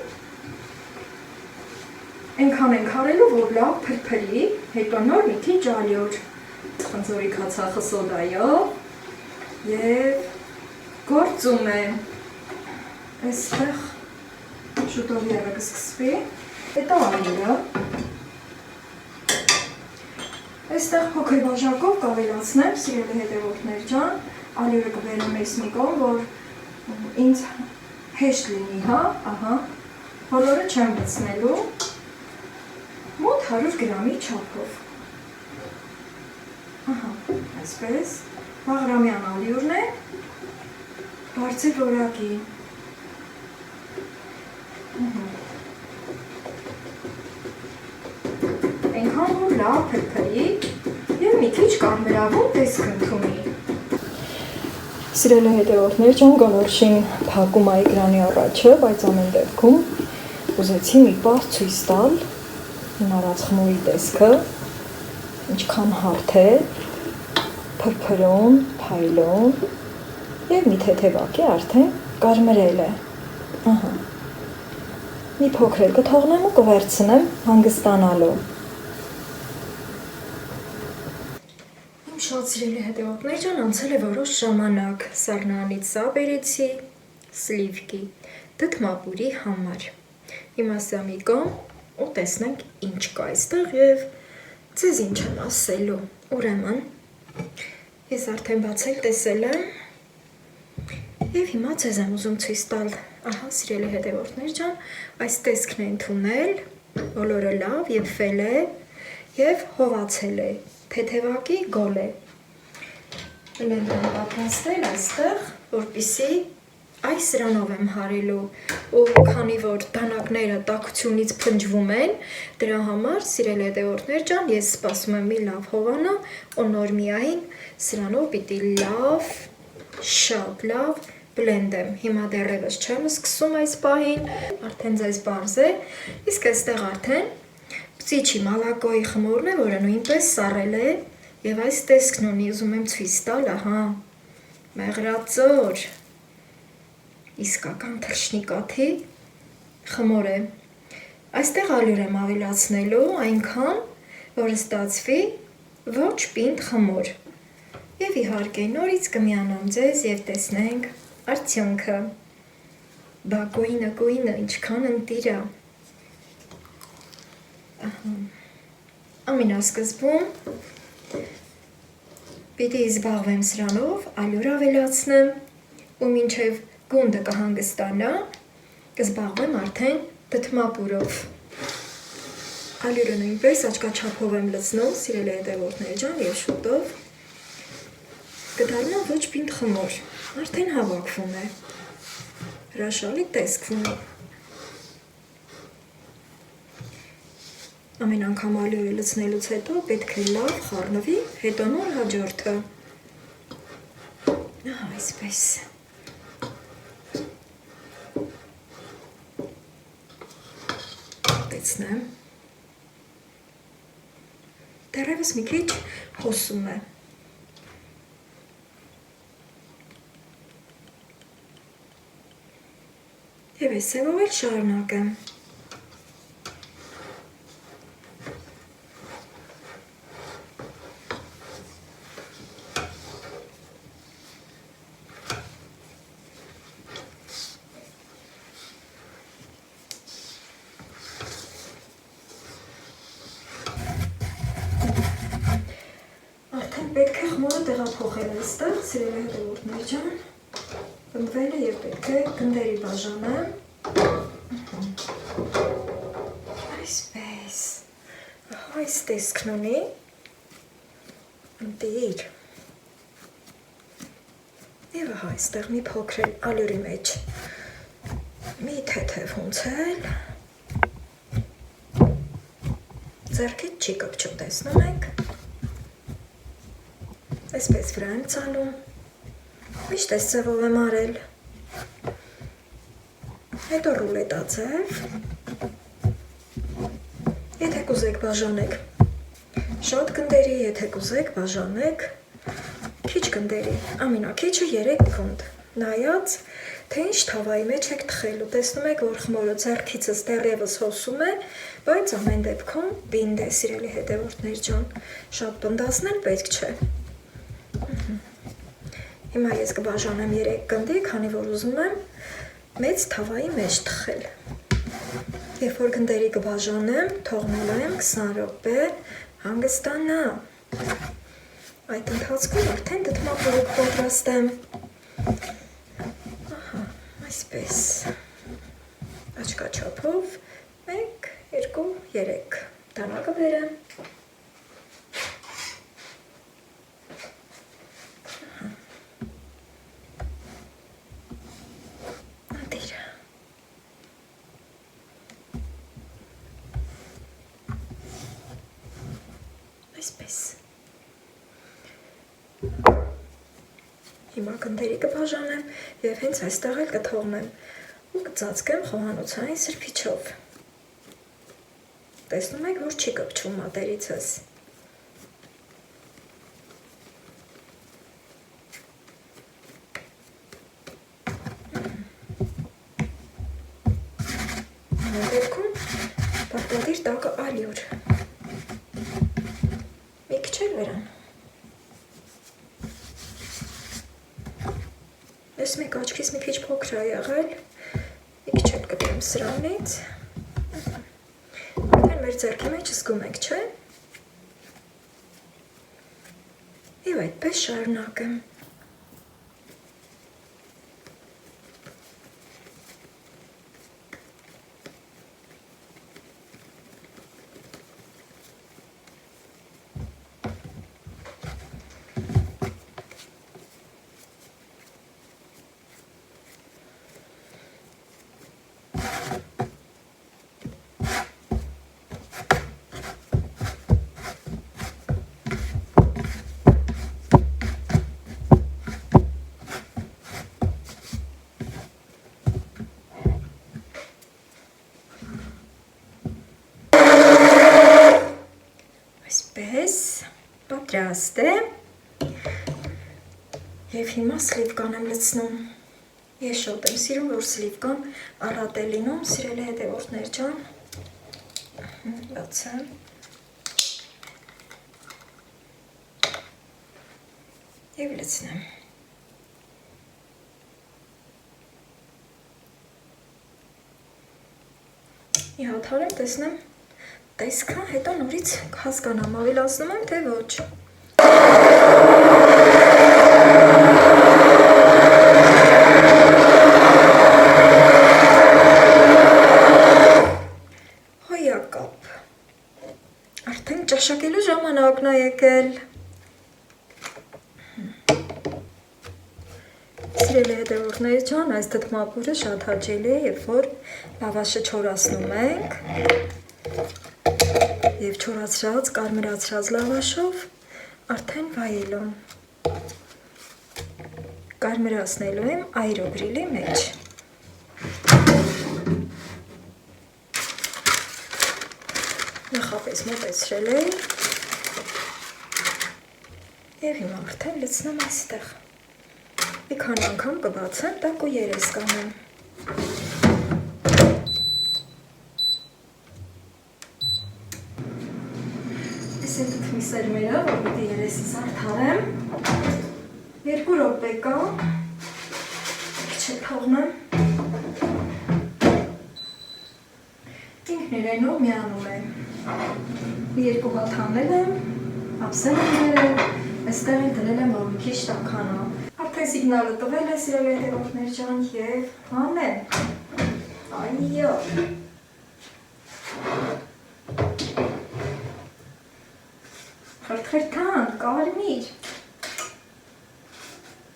այնքան ենք արելու, որ լավ փրփրի, հետո նոր մի քիչ ալյուր, խնձորի քացախը սոդայով և գործում է։ Այստեղ շուտով եղը կսկսվի, հետո ալյուրը։ Այստեղ փոքր բաժակով կավելացնեմ, սիրելի հետևորդներ ջան, ալյուրը կբերեմ այս մի կողմ, որ ինձ հեշտ լինի, հա, ահա, բոլորը չեմ լցնելու, մոտ 100 գրամի չափով։ Այսպես, Բաղրամյան ալյուրն է, բարձր որակի։ Այնքան որ լավ փրփրի և մի քիչ կարմրավուն տեսք ընդունի։ Սիրելի հետևորդներ ջան, գոլորշին փակում է էկրանի առաջը, բայց ամեն դեպքում ուզեցի մի պահ ցույց տալ հնարած խմորի տեսքը, ինչքան հարթ է, փրփրուն, փայլուն և մի թեթևակի արդեն կարմրել է։ Մի փոքր կթողնեմ ու կվերցնեմ հանգստանալու։ Իմ շատ սիրելի հետևորդներ ջան, անցել է որոշ ժամանակ, սառնարանից սա բերեցի, սլիվկի, դդմապուրի համար։ Հիմա սա մի կողմ ու տեսնենք ինչ կա այստեղ և ձեզ ինչ եմ ասելու։ Ուրեմն, ես արդեն բացել տեսել եմ և հիմա ձեզ եմ ուզում ցույց տալ։ Ահա, սիրելի հետևորդներ ջան, այս տեսքն է ընդունել, բոլորը լավ և ֆել է և հովացել է, թեթևակի գոլ է։ Բլենդ եմ պատրաստել այստեղ, որպեսզի այս սրանով եմ հարելու ու քանի որ դանակները տաքությունից փնջվում են, դրա համար, սիրելի հետևորդներ ջան, ես սպասում եմ մի լավ հովանա ու նոր միայն սրանով պիտի լավ, շատ լավ բլենդեմ։ Հիմա դեռևս չեմ սկսում այս պահին, արդեն ձեզ պարզ է, իսկ այստեղ արդեն պծիչի մալակոյի խմորն է, որը նույնպես սառել է և այս տեսքն ունի, ուզում եմ ցույց տալ, ահա, մեղրածոր, իսկական թռչնիկաթի խմոր է։ Այստեղ ալյուր եմ ավելացնելու այնքան, որ ստացվի ոչ պինդ խմոր։ Եվ իհարկե նորից կմիանամ ձեզ և տեսնենք արդյունքը։ Բա գույնը ինչքան ընտիր է։ Ամենասկզբում պիտի զբաղվեմ սրանով, ալյուր ավելացնեմ ու մինչև գունդը կհանգստանա, կզբաղվեմ արդեն դդմապուրով։ Ալյուրը նույնպես աչքաչափով եմ լցնում, սիրելի հետևորդներ ջան, և շուտով կդառնա ոչ պինդ խմոր, արդեն հավաքվում է, հրաշալի տեսք ունի։ Ամեն անգամ ալյուրը լցնելուց հետո պետք է լավ խառնվի, հետո նոր հաջորդը։ Ահա այսպես։ Տեսնեմ։ Դեռևս մի քիչ հոսում է։ Եվ այս սևով էլ շարունակեմ։ Պետք է խմորը տեղափոխել այստեղ, սիրելի հետևորդներ ջան, գնդվել է և պետք է գնդերի բաժանեմ, այսպես, այս տեսքն ունի, ընտիր, և ահա այստեղ մի փոքր ալյուրի մեջ, մի թեթև հունցել, ձեռքից չի կպչում, տեսնում եք, այսպես վրա եմ ծալում, միշտ այս ձևով եմ արել, հետո ռուլետա ձև, եթե կուզեք բաժանեք շատ գնդերի, եթե կուզեք բաժանեք քիչ գնդերի, ամենաքիչը 3 գունդ, նայած, թե ինչ թավայի մեջ եք թխելու, տեսնում եք, որ խմորը ձեռքիցս դեռևս հոսում է, բայց ամեն դեպքում պինդ է, սիրելի հետևորդներ ջան, շատ պնդացնել պետք չէ։ Հիմա ես կբաժանեմ 3 գնդի, քանի որ ուզում եմ մեծ թավայի մեջ թխել։ Երբ որ գնդերի կբաժանեմ, թողնելու եմ 20 րոպե հանգստանա։ Այդ ընթացքում արդեն դդմապուրը կպատրաստեմ։ Ահա, այսպես։ Աչքաչափով 1, 2, 3 դանակը բերեմ։ Հիմա գնդերի կբաժանեմ և հենց այստեղ էլ կթողնեմ ու կծածկեմ խոհանոցային սրբիչով։ Տեսնում եք, որ չի կպչում մատերիցս։ Դեպքում պարտադիր տակը ալյուր։ Մի քիչ էլ վերան։ Ես մեկ աչքիս մի քիչ փոքր է եղել, մի քիչ էլ կտեմ սրանից։ Արդեն մեր ձեռքի մեջ զգում եք, չէ՞։ Եվ այդպես շարունակեմ։ Այսպես, պատրաստ է, և հիմա սլիվկան եմ լցնում, ես շոտ եմ սիրում, որ սլիվկան առատ է լինում, սիրելի հետևորդներ ջան, բացեմ, և լցնեմ, մի հաթարեմ, տեսնեմ, տեսքը, հետո նորից հասկանամ, ավելացնում եմ, թե ոչ։ Հոյակապ։ Արդեն ճաշակելու ժամանակն է եկել։ Սիրելի հետևորդներ ջան, այս դդմապուրը շատ հաճելի է, երբ որ լավաշը չորացնում ենք։ Եվ չորացրած, կարմրացրած լավաշով արդեն վայելում։ Կարմրացնելու եմ այրոգրիլի մեջ։ Նախապես մոտեցրել էի և հիմա արդեն լցնեմ այստեղ։ Մի քանի անգամ կբացեմ, տակ ու երես կանեմ։ Ես այդ թթվի սերմերը, որ պիտի երեսիս արդարեմ, 2 րոպե կա, քիչ է թողնեմ, ինքն իրենով միանում է, մի 2 հատ հանել եմ, ապսել եմ դրել, այստեղ էլ դրել եմ, որ մի քիչ տաքանա, արդեն սիգնալը տվել է սիրելի հետևորդներ ջան և հանեմ, այո, խրթխրթան, կարմիր,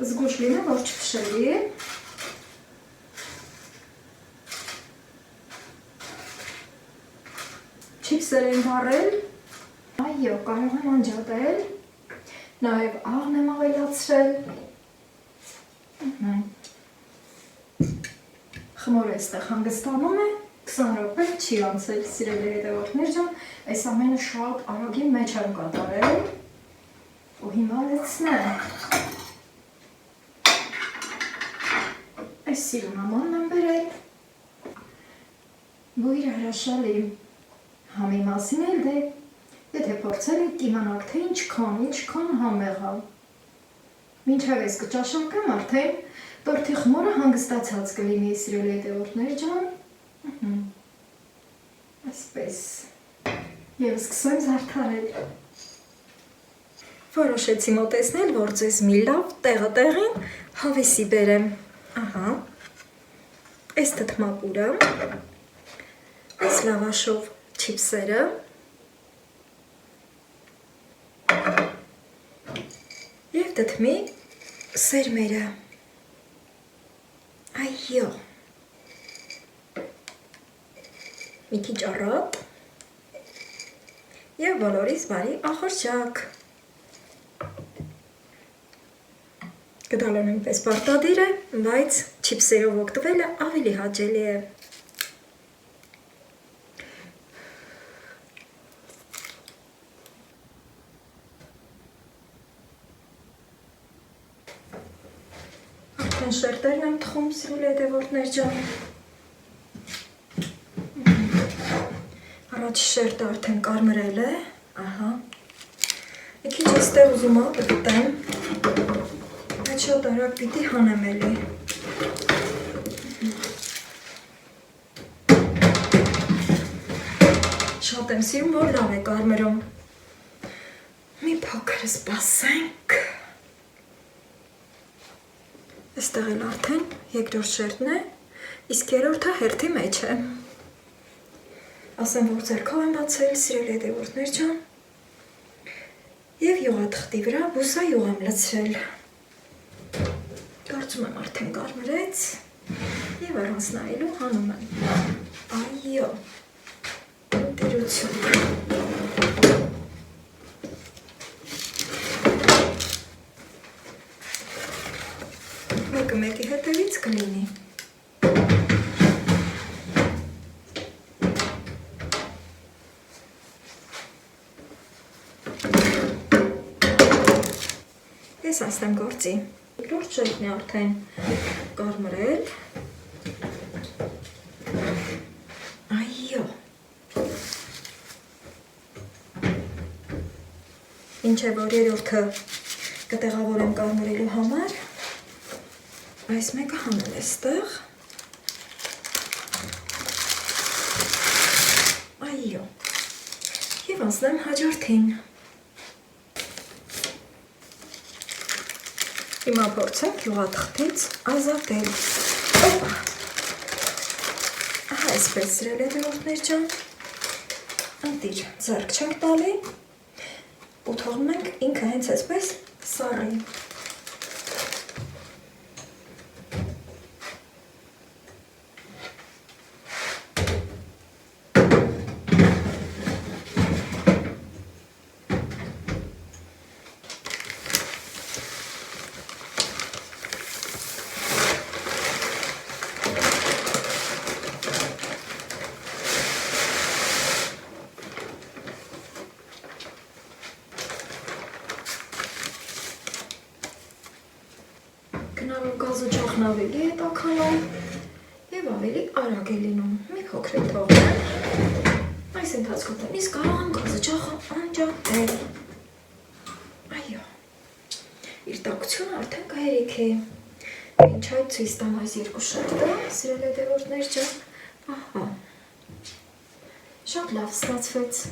զգուշ լինեմ, որ չփշելի, չիպսեր եմ վառել, այո, կարող եմ անջատել, նաև աղն եմ ավելացրել, խմորը այստեղ հանգստանում է, 20 րոպե չի անցել, սիրելի հետևորդներ ջան, այս ամենը շատ արագի մեջ եմ կատարել ու հիմա լցնեմ։ Այս սիրուն ամանն եմ բերել, բույրը հրաշալի, համի մասին էլ դե, եթե փորձել եք կիմանաք, թե ինչքան համեղ է։ Մինչև ես կճաշակեմ արդեն տորթի խմորը հանգստացած կլինի, սիրելի հետևորդներ ջան։ Այսպես, և սկսեմ զարդարել։ Որոշեցի մոտեցնել, որ ձեզ մի լավ տեղը տեղին հավեսի բերեմ։ Ահա, այս դդմապուրը, այս լավաշով չիպսերը, և դդմի սերմերը։ Այո, մի քիչ առատ և բոլորիս բարի ախորժակ։ Կդալոն այնպես պարտադիր է, բայց չիպսերով օգտվելը ավելի հաճելի է։ Արդեն շերտերն եմ թխում, սիրելի հետևորդներ ջան։ Առաջ շերտը արդեն կարմրել է, ահա։ Մի քիչ այստեղ ուզում եմ պտտեմ, բայց շատ արագ պիտի հանեմ էլի։ Շատ եմ սիրում, որ լավ է կարմրում։ Մի փոքր սպասենք։ Այստեղ էլ արդեն երկրորդ շերտն է, իսկ երրորդը հերթի մեջ է։ Ասեմ, որ ձեռքով եմ բացել, սիրելի հետևորդներ ջան, և յուղաթղթի վրա բուսա յուղ եմ լցրել։ Կարծում եմ արդեն կարմրեց և առանց նայելու հանում եմ։ Այո, տերություն։ Մեկը մեկի հետևից կլինի։ Ես ասեմ գործի։ Երկրորդ շերտն է արդեն կարմրել։ Այո։ Ինչ է, որ երրորդը կտեղավորեմ կարմրելու համար, այս մեկը հանել էստեղ։ Այո։ Եվ անցնեմ հաջորդին։ Հիմա փորձենք յուղաթղթից ազատել։ Օպա։ Ահա այսպես սիրելի հետևորդներ ջան։ Ընտիր, ձեռք չենք տալի ու թողնում ենք ինքը հենց այսպես սառի։ Գնալով գազը ջախն ավելի է տաքանում և ավելի արագ է լինում։ Մի փոքր է թողնեմ։ Այս ընթացքում նույնիսկ կարող եմ գազը ջախը անջատել։ Այո։ Իր տաքությունը արդեն կհերիք է։ Մինչ այդ ցույց տամ այս երկու շերտը, սիրելի հետևորդներ ջան։ Ահա։ Շատ լավ ստացվեց։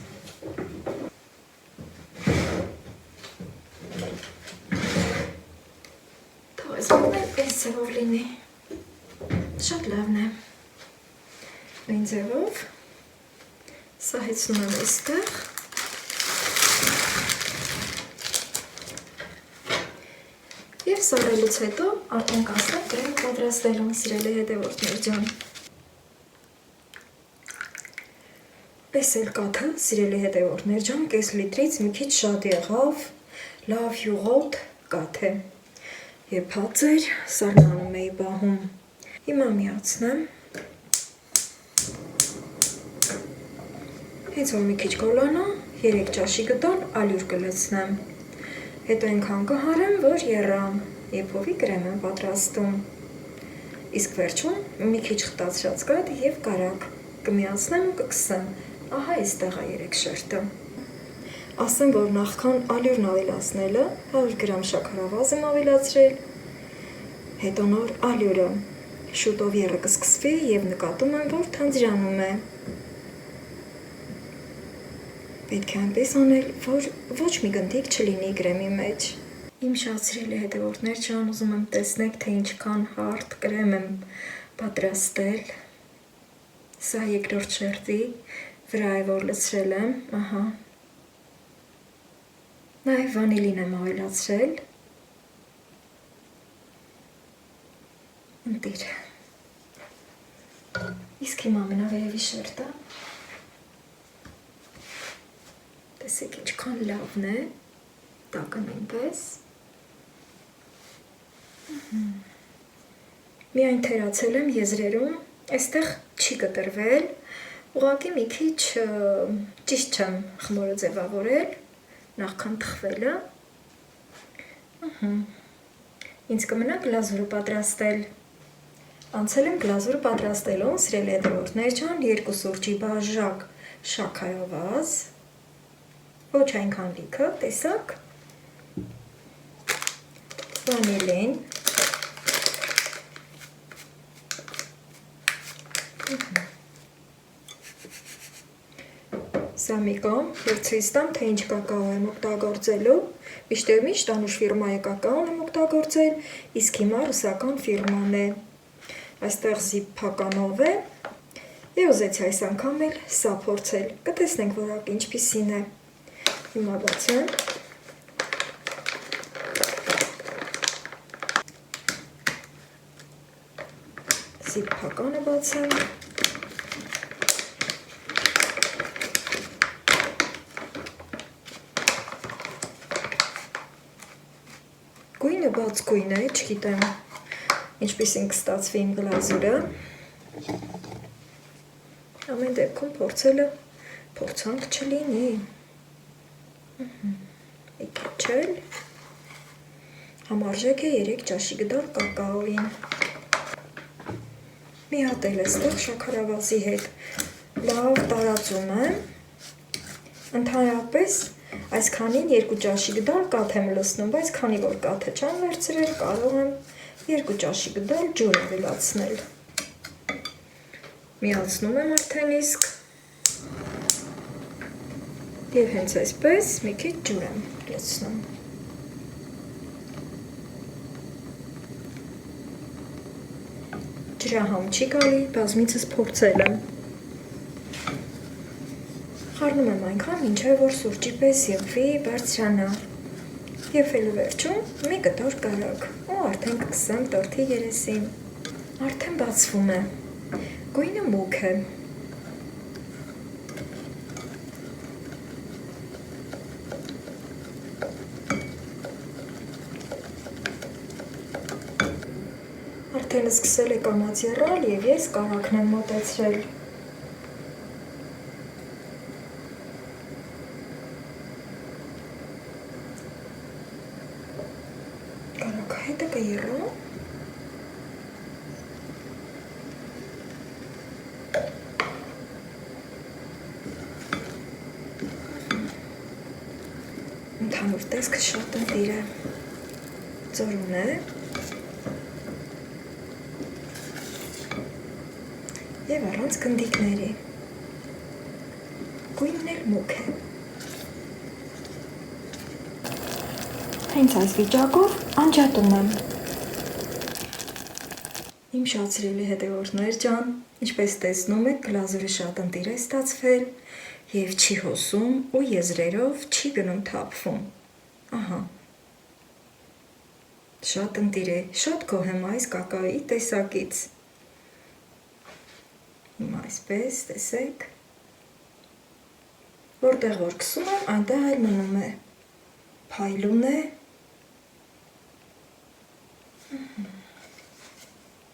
Այս ձևով լինի, շատ լավն է, նույն ձևով, սահեցնում եմ այստեղ, և սառելուց հետո արդեն կասնեմ կրեմ պատրաստելուն, սիրելի հետևորդներ ջան։ Պես էլ կաթը, սիրելի հետևորդներ ջան, կես լիտրից մի քիչ շատ եղավ, լավ յուղոտ կաթ է։ Եվ բացեր սառնանում էի բահում։ Հիմա միացնեմ։ Հենց որ մի քիչ կոլանա, 3 ճաշի գդալ ալյուր կլցնեմ։ Հետո այնքան կհարեմ, որ եռամ, եւ հովի կրեմ եմ պատրաստում։ Իսկ վերջում մի քիչ խտացրած կաթ եւ կարագ կմիացնեմ ու կքսեմ։ Ահա այստեղ է 3 շերտը։ Ասեմ, որ նախքան ալյուրն ավելացնելը 100 գրամ շաքարավազ եմ ավելացրել, հետո նոր ալյուրը, շուտով եռը կսկսվի և նկատում եմ, որ թանձրանում է։ Պետք է այնպես անել, որ ոչ մի գնդիկ չլինի կրեմի մեջ։ Իմ շատ սիրելի հետևորդներ ջան, ուզում եմ տեսնեք, թե ինչքան հարթ կրեմ եմ պատրաստել։ Սա երկրորդ շերտի վրա է, որ լցրել եմ, ահա։ Նաև վանիլին եմ ավելացրել։ Ընտիր։ Իսկ հիմա ամենավերևի շերտը։ Տեսեք ինչքան լավն է, տակը նույնպես։ Միայն թերացել եմ եզրերում, այստեղ չի կտրվել, ուղղակի մի քիչ ճիշտ չեմ խմորը ձևավորել, նախքան թխվելը։ Ինձ կմնա գլազուրը պատրաստել։ Անցել եմ գլազուրը պատրաստելուն, սիրելի հետևորդներ ջան, 2 սուրճի բաժակ շաքարավազ, ոչ այնքան լիքը, տեսակ, վանիլին, սա մի կողմ, և ցույց տամ, թե ինչ կակաո եմ օգտագործելու, միշտ անուշ ֆիրմայի կակաոն եմ օգտագործել, իսկ հիմա ռուսական ֆիրման է, այստեղ զիփականով է, և ուզեցի այս անգամ էլ սա փորձել, կտեսնենք որակը ինչպիսին է, հիմա բացեմ, զիփականը բացեմ, գույնը բաց գույն է, չգիտեմ ինչպիսին կստացվի իմ գլազուրը, ամեն դեպքում փորձելը փորձանք չլինի, իքիչել, համարժեք է 3 ճաշի գդալ կակաոին, մի հատ էլ էստեղ շաքարավազի հետ, լավ տարածում եմ, ընդհանրապես այսքանին 2 ճաշի գդալ կաթ եմ լցնում, բայց քանի որ կաթը չեմ վերցրել, կարող եմ 2 ճաշի գդալ ջուր ավելացնել։ Միացնում եմ արդեն իսկ և հենց այսպես մի քիչ ջուր եմ լցնում։ Ջրահամ չի գալի, բազմիցս փորձել եմ։ Խառնում եմ այնքան, մինչև որ սուրճի պես եղվի բարձրանա և էլ վերջում մի կտոր կարագ ու արդեն կսեմ տորթի երեսին, արդեն բացվում է, գույնը մուգ է, արդեն սկսել է կամաց եռալ և ես կարագն եմ մոտեցրել։ Կարագահետը կեռա։ Ընդհանուր տեսքը շատ ընտիր է, ծորուն է և առանց գնդիկների, գույնն էլ մուգ է։ Հենց այս վիճակով անջատում եմ։ Իմ շատ սիրելի հետևորդներ ջան, ինչպես տեսնում եք, գլազուրը շատ ընտիր է ստացվել և չի հոսում ու եզրերով չի գնում թափվում։ Ահա։ Շատ ընտիր է, շատ գոհ եմ այս կակաոյի տեսակից։ Հիմա այսպես, տեսեք, որտեղ որ քսում եմ, այնտեղ էլ մնում է, փայլուն է,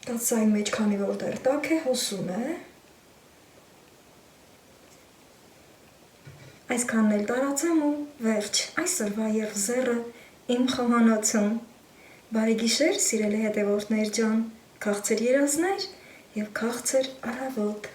կաթսայի մեջ քանի որտեղ տաք է, հոսում է, այսքանն էլ տարածեմ ու վերջ, այսօրվա եղզերը իմ խոհանոցում, բարի գիշեր սիրելի հետևորդներ ջան, քաղցր երազներ և քաղցր առավոտ։